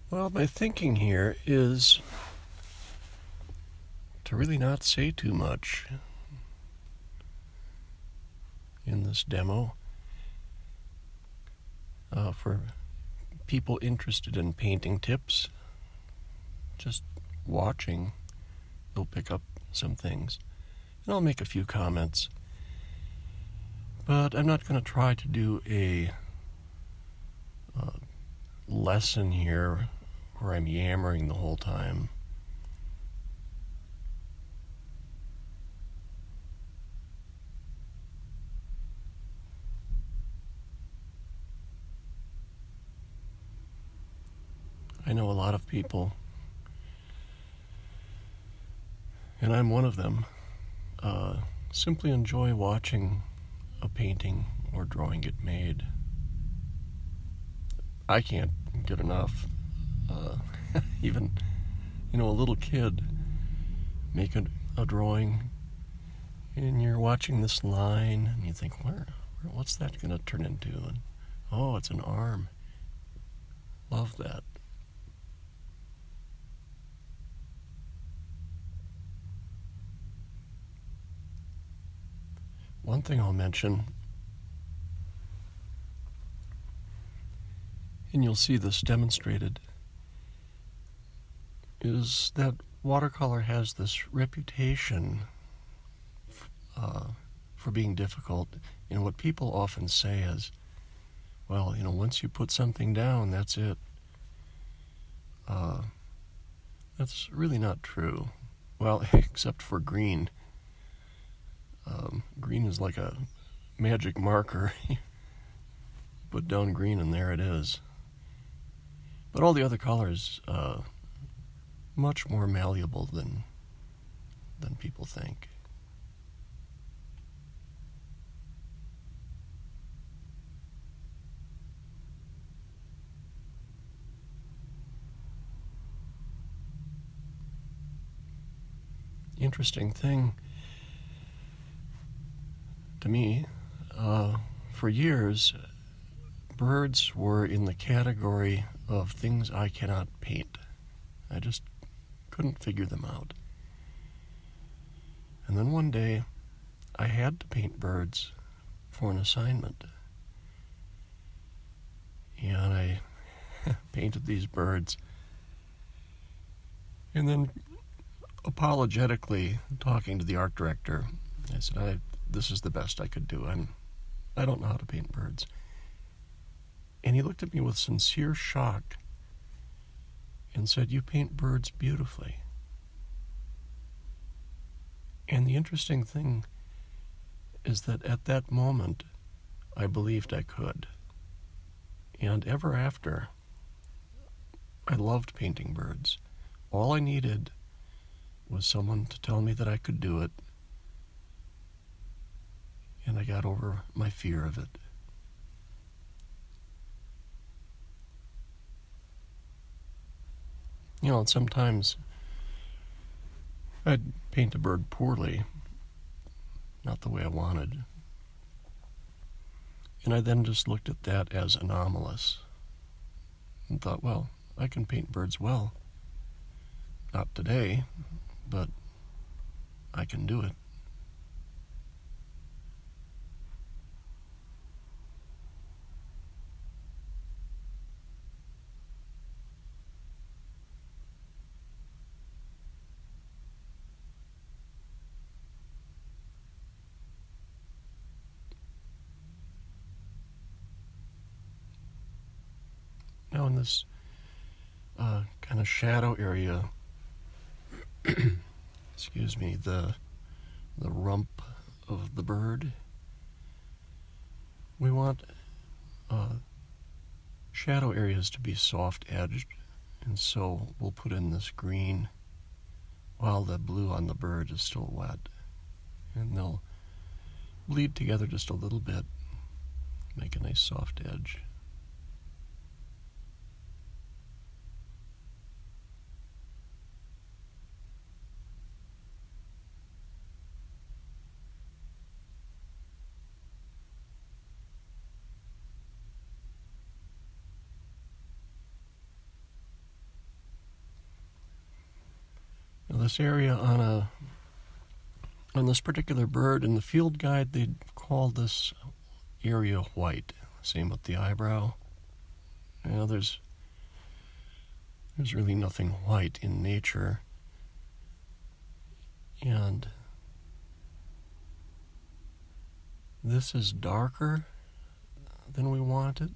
Well, my thinking here is to really not say too much in this demo. For people interested in painting tips, just watching, they'll pick up some things. And I'll make a few comments. But I'm not going to try to do a lesson here where I'm yammering the whole time. I know a lot of people, and I'm one of them, simply enjoy watching a painting or drawing get made. I can't get enough. Even, a little kid making a drawing, and you're watching this line, and you think, what's that going to turn into? And oh, it's an arm. Love that. One thing I'll mention, and you'll see this demonstrated, is that watercolor has this reputation for being difficult. What people often say is, well, once you put something down, that's it. That's really not true. Well, except for green. Green is like a magic marker. Put down green and there it is. But all the other colors, much more malleable than people think. Interesting thing to me, for years, birds were in the category of things I cannot paint. I just couldn't figure them out. And then one day, I had to paint birds for an assignment. And I painted these birds. And then, apologetically, talking to the art director, I said, this is the best I could do. I don't know how to paint birds. And he looked at me with sincere shock and said, you paint birds beautifully. And the interesting thing is that at that moment, I believed I could. And ever after, I loved painting birds. All I needed was someone to tell me that I could do it, and I got over my fear of it. And sometimes I'd paint a bird poorly, not the way I wanted. And I then just looked at that as anomalous and thought, well, I can paint birds well. Not today, but I can do it. Now in this kind of shadow area, excuse me, the rump of the bird, we want shadow areas to be soft-edged, and so we'll put in this green while the blue on the bird is still wet, and they'll bleed together just a little bit, make a nice soft edge. this area on this particular bird. In the field guide, they'd call this area white. Same with the eyebrow. You know, there's really nothing white in nature. And this is darker than we want it.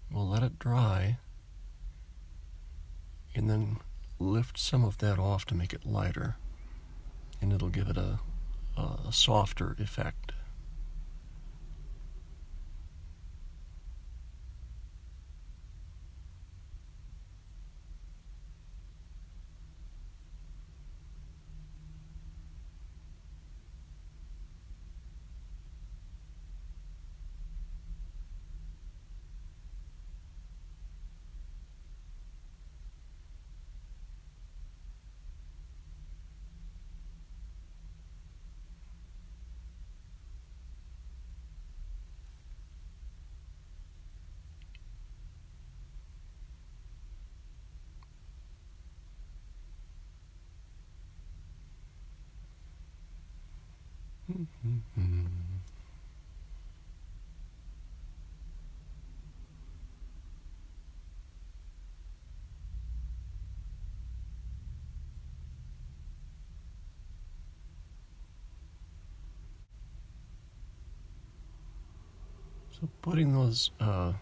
We'll let it dry and then lift some of that off to make it lighter, and it'll give it a softer effect. So putting those, I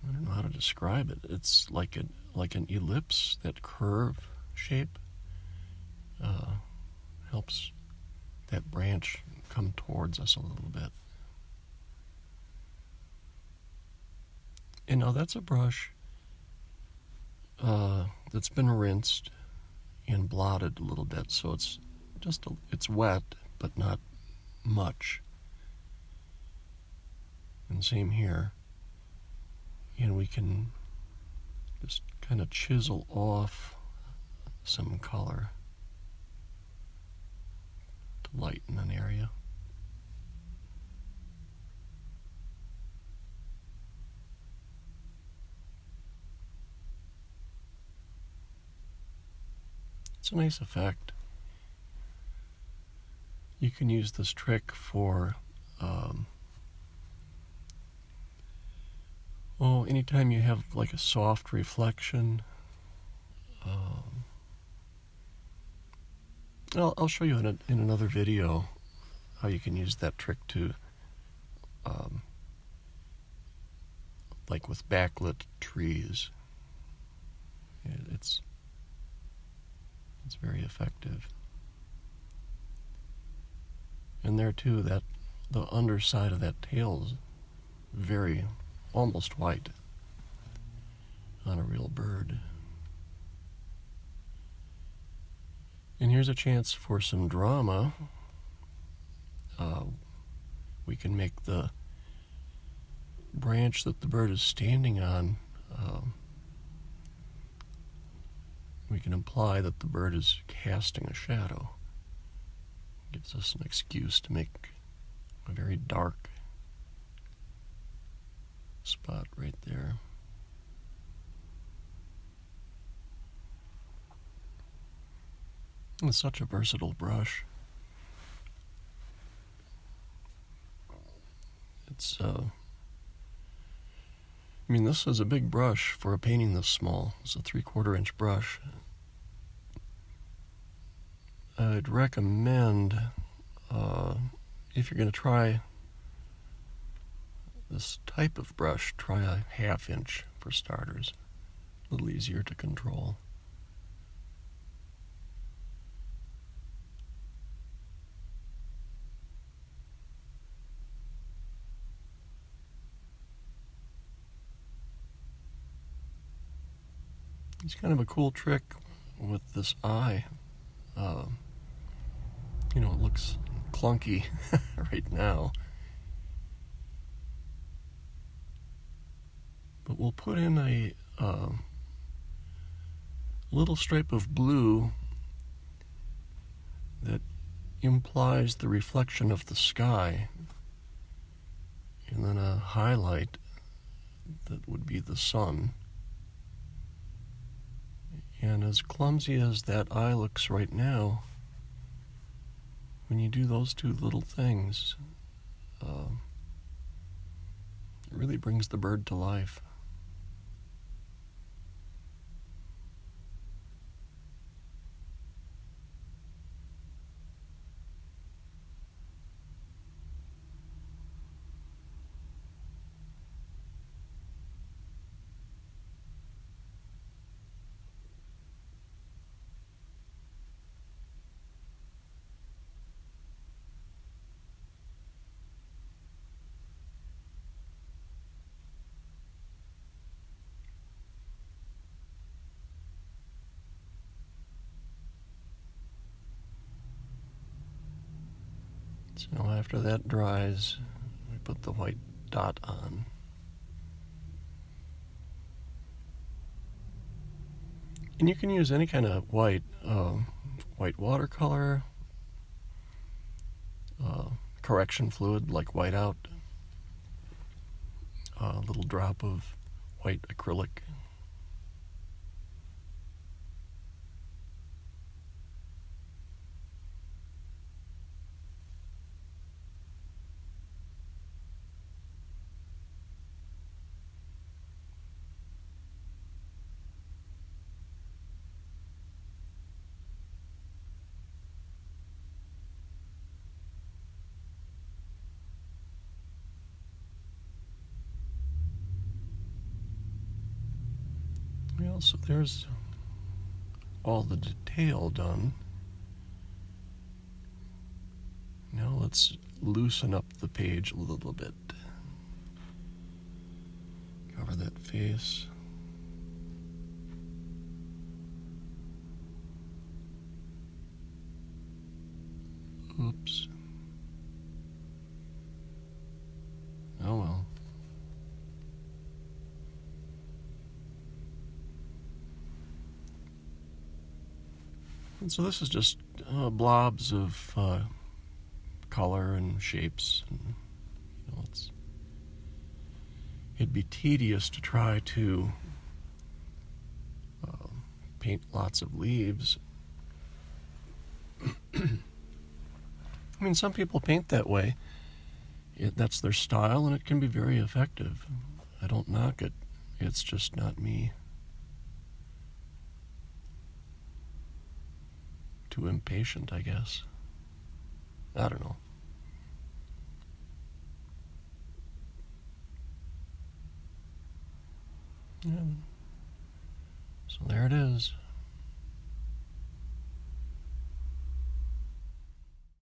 don't know how to describe it. It's like an ellipse, that curve shape helps that branch come towards us a little bit. And now that's a brush that's been rinsed and blotted a little bit, so it's wet, but not much. And same here. And we can just kind of chisel off some color to lighten an area. It's a nice effect. You can use this trick for anytime you have like a soft reflection. I'll show you in another video how you can use that trick to, like with backlit trees. It's very effective. And there too, that the underside of that tail is very, almost white on a real bird. And here's a chance for some drama. We can make the branch that the bird is standing on, we can imply that the bird is casting a shadow. Gives us an excuse to make a very dark spot right there. It's such a versatile brush. This is a big brush for a painting this small. It's a 3/4 inch brush. I'd recommend, if you're going to try this type of brush, try a 1/2 inch for starters. A little easier to control. It's kind of a cool trick with this eye. It looks clunky right now. But we'll put in a little stripe of blue that implies the reflection of the sky, and then a highlight that would be the sun. And as clumsy as that eye looks right now, when you do those two little things, it really brings the bird to life. So now after that dries, we put the white dot on. And you can use any kind of white watercolor, correction fluid like whiteout, a little drop of white acrylic. Well, so there's all the detail done. Now let's loosen up the page a little bit. Cover that face. Oops. Oh well. And so this is just blobs of color and shapes. And, it'd be tedious to try to paint lots of leaves. I mean, some people paint that way. That's their style, and it can be very effective. I don't knock it. It's just not me. Too impatient, I guess. I don't know. Yeah. So there it is.